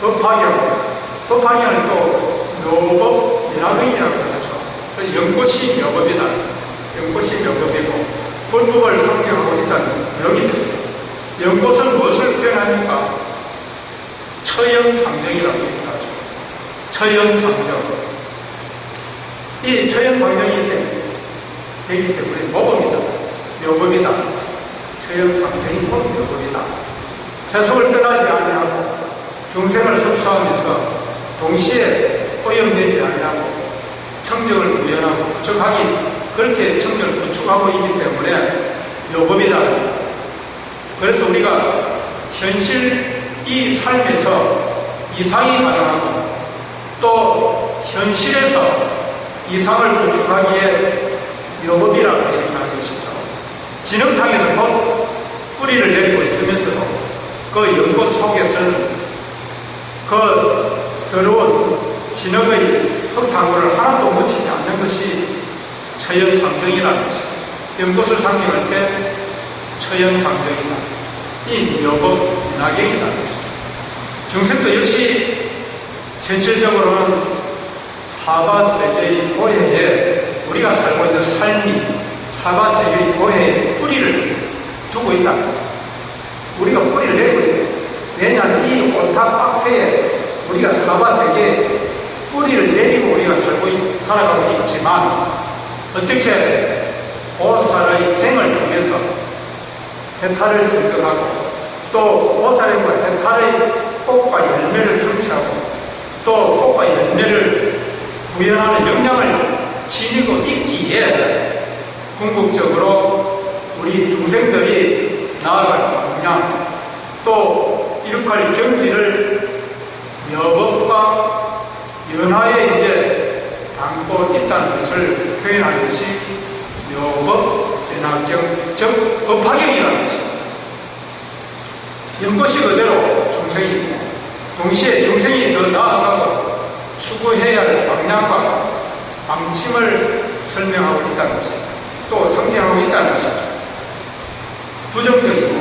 법화경은 또 묘법, 미나경이라고 하죠. 연꽃이 묘법이다. 연꽃이 묘법이고, 불법을 상징하고 있다는 명이죠. 연꽃은 무엇을 표현합니까? 처형상정이라고 얘기하죠. 처형상정. 이 처형상정이 되기 때문에 모범이다, 묘법이다. 처형상정이 묘법이다. 세속을 떠나지 아니하고 중생을 섭수하면서 동시에 오염되지 아니하고 청정을 구현하고 구축하기, 그렇게 청정을 구축하고 있기 때문에 묘법이라는 것입니다. 그래서 우리가 현실 이 삶에서 이상이 가능하고, 또 현실에서 이상을 구축하기에 묘법이라고 얘기하는 것이죠. 진흙탕에서 곧 뿌리를 내리고 있으면서도 그 연꽃 속에서는 그 더러운 진흙의 흙탕물을 하나도 묻히지 않는 것이 처형상정이라는 것입니다. 연꽃을 상징할 때 처형상정이다, 이 묘법 낙경이라는 것이죠. 중생도 역시 현실적으로는 사바세계의 고해에, 우리가 살고 있는 삶이 사바세계의 고해에 뿌리를 두고 있다. 우리가 뿌리를 내고 있다. 왜냐하면 이 오타 박스에 우리가 사바세계에 뿌리를 내리고 우리가 살아가고 있지만 어떻게 보살의 행을 통해서 해탈을 증득하고 또 보살과 해탈의 꽃과 열매를 성취하고 또 꽃과 열매를 구현하는 역량을 지니고 있기에 궁극적으로 우리 중생들이 나아갈 방향 또 이룩할 경지를 여법과 연화에 이제 담고 있다는 것을 표현하는 것이 여법, 연화경, 즉 법화경이라는 것입니다. 연꽃이 그대로 중생이고 동시에 중생이 더 나아가고 추구해야 할 방향과 방침을 설명하고 있다는 것입니다. 또 상징하고 있다는 것이죠. 부정적이고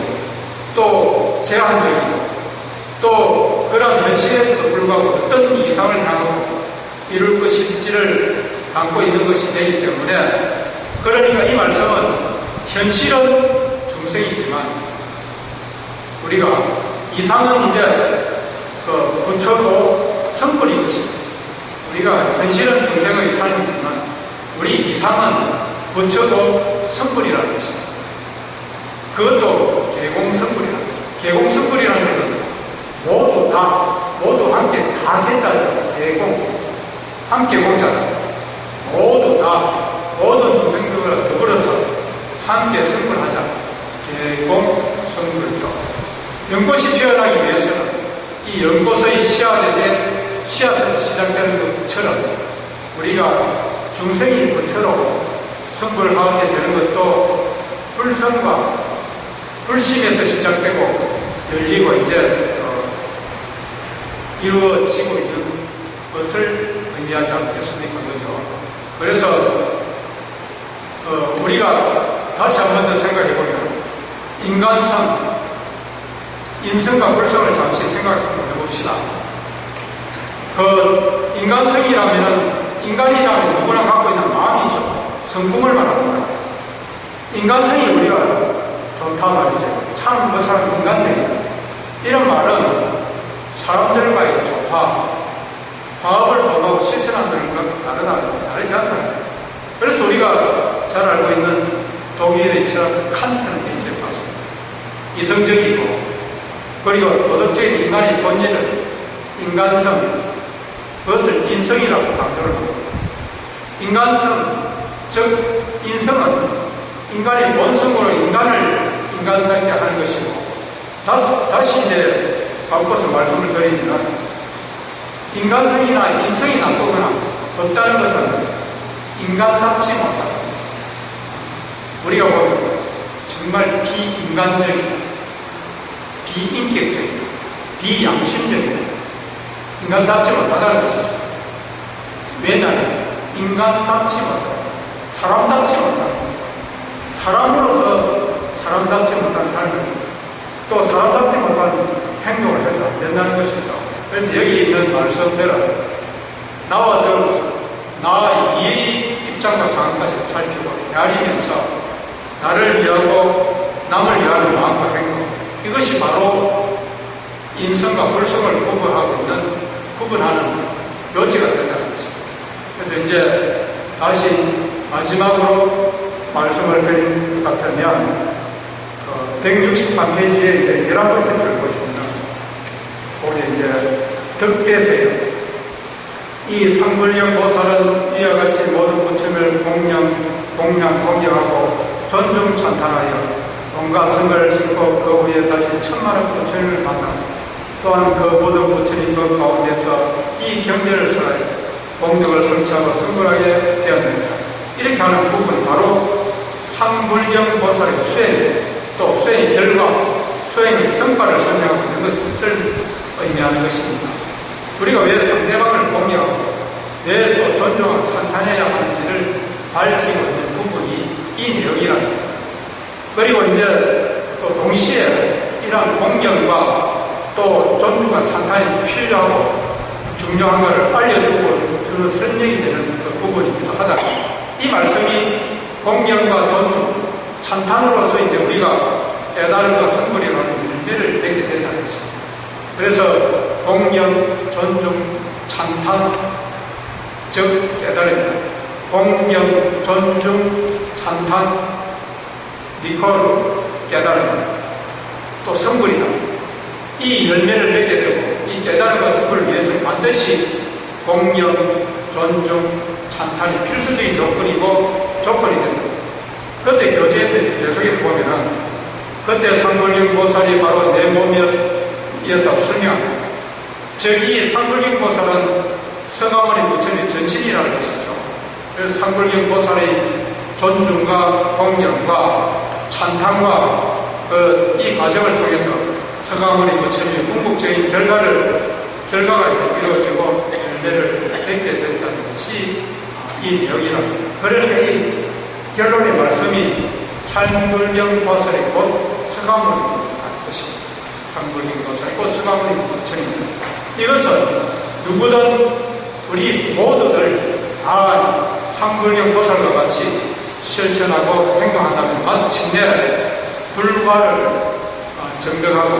또 제한적이고 또 그런 현실에서도 불구하고 어떤 이상을 향하고 이룰 것일지를 담고 있는 것이 되기 때문에 그러니까 이 말씀은 현실은 중생이지만 우리가 이상은 이제 부처고 성불인 것입니다. 우리가 현실은 중생의 삶이지만 우리 이상은 부처고 성불이라는 것입니다. 그것도 계공성불이라는 것입니다. 계공성불이라는 것은 모두 함께 다 개자죠. 계공 함께 공자다. 모두 다 모든 중생들과 더불어서 함께 성불하자. 계공성불도 연꽃이 피어나기 위해서는 이 연꽃의 씨앗에서 시작되는 것처럼 우리가 중생이 부처로 성불하게 되는 것도 불성과 불심에서 시작되고 열리고 이제 이루어지고 있는 것을 의미하지 않겠습니까? 그죠? 그래서 우리가 다시 한 번 더 생각해 보면 인간성, 인성과 불성을 잠시 생각해 봅시다. 인간성이라면 인간이라면 누구나 갖고 있는 마음이죠. 성품을 말합니다. 인간성이 우리가 좋다 말이죠. 참 그 사람 인간적이다. 이런 말은 사람들과의 조화, 화합을 범하고 실천하는 것과 다르지 않다. 그래서 우리가 잘 알고 있는 독일의 철학 칸트는 이제 봤습니다. 이성적이고 그리고 도덕적인 인간의 본질은 인간성, 그것을 인성이라고 강조를 합니다. 인간성, 즉 인성은 인간의 본성으로 인간을 인간답게 하는 것이고 다시 이제 바꿔서 말씀을 드리면 인간성이나 인성이 나쁘거나 없다는 것은 인간답지 못하다. 우리가 보면 정말 비인간적이다, 비인격적이다, 비양심적이다, 인간답지 못하다는 것이죠. 왜냐하면 인간답지 못하다, 사람답지 못하다, 사람으로서 사람답지 못한 삶을 또 사람답지 못한 행동을 해서 안 된다는 것이죠. 그래서 여기 있는 말씀대로 나와 더불어서 나의 입장과 상황까지 살피고 헤아리면서 나를 위하고 남을 위하는 마음과 행동, 이것이 바로 인성과 불성을 구분하는 요지가 된다는 것입니다. 그래서 이제 다시 마지막으로 말씀을 드린 것 같으면 163페이지에 이제 11번째 줄 보시면 거기 이제 득대세요. 이 상불령 보살은 이와 같이 모든 부처를 공경하고 존중 찬탄하여 온갖 성가를 싣고 그 후에 다시 천만원 부처를 만나 또한 그 모든 부처님 그 가운데서 이 경제를 설하여 공덕을 성취하고 성불하게 되었습니다. 이렇게 하는 부분은 바로 상불경 보살의 수행, 또 수행의 결과, 수행의 성과를 설명하고 있는 것을 의미하는 것입니다. 우리가 왜 상대방을 공경하고 왜 또 존중하고 찬탄해야 하는지를 밝히고 있는 부분이 이 내용이라는 겁니다. 그리고 이제 또 동시에 이러한 공경과 또 존중과 찬탄이 필요하고 중요한 것을 알려주고 주는 설명이 되는 그 부분이기도 하다. 이 말씀이 공경과 존중, 찬탄으로서 이제 우리가 깨달음과 성불이라는 열매를 맺게 된다는 것입니다. 그래서 공경, 존중, 찬탄, 즉 깨달음이다. 공경, 존중, 찬탄, 니콜, 깨달음, 또 성불이다. 이 열매를 맺게 되고 이 깨달음과 성불을 위해서 반드시 공경, 존중, 찬탄이 필수적인 조건이 된다. 그때 교재에서 계속해서 보면은 그때 상불경 보살이 바로 내 몸이었다고 설명합니다. 즉 이 상불경 보살은 성아모니 부처님의 전신이라는 것이죠. 그래서 상불경 보살의 존중과 공경과 찬탄과 이 과정을 통해서 성아모니 부처님의 궁극적인 결과가 이루어지고 열매를 맺게 된다는 것이 이 내용이랍니다. 그러니까 이 결론의 말씀이 상불경 보살이 곧 성아모니 것입니다. 상불경 보살이 곧 성아모니 부처님입니다. 이것은 누구든 우리 모두들 다 상불경 보살과 같이 실천하고 행동한다면 마침내 불과를 정득하고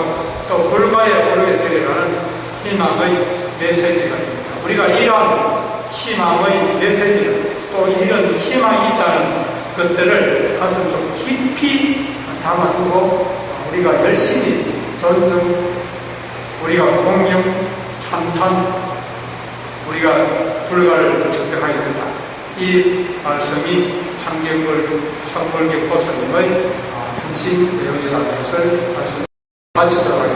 또 불과에 오르게 되리라는 희망의 메시지가 됩니다. 우리가 이러한 희망의 메시지를 또 이런 희망이 있다는 것들을 가슴속 깊이 담아두고 우리가 열심히 존중, 우리가 공경, 찬탄, 우리가 불가를 적용하게 된다. 이 말씀이 상불경 보살님의 핵심 내용이라는 것을 말씀 마치도록 하겠습니다.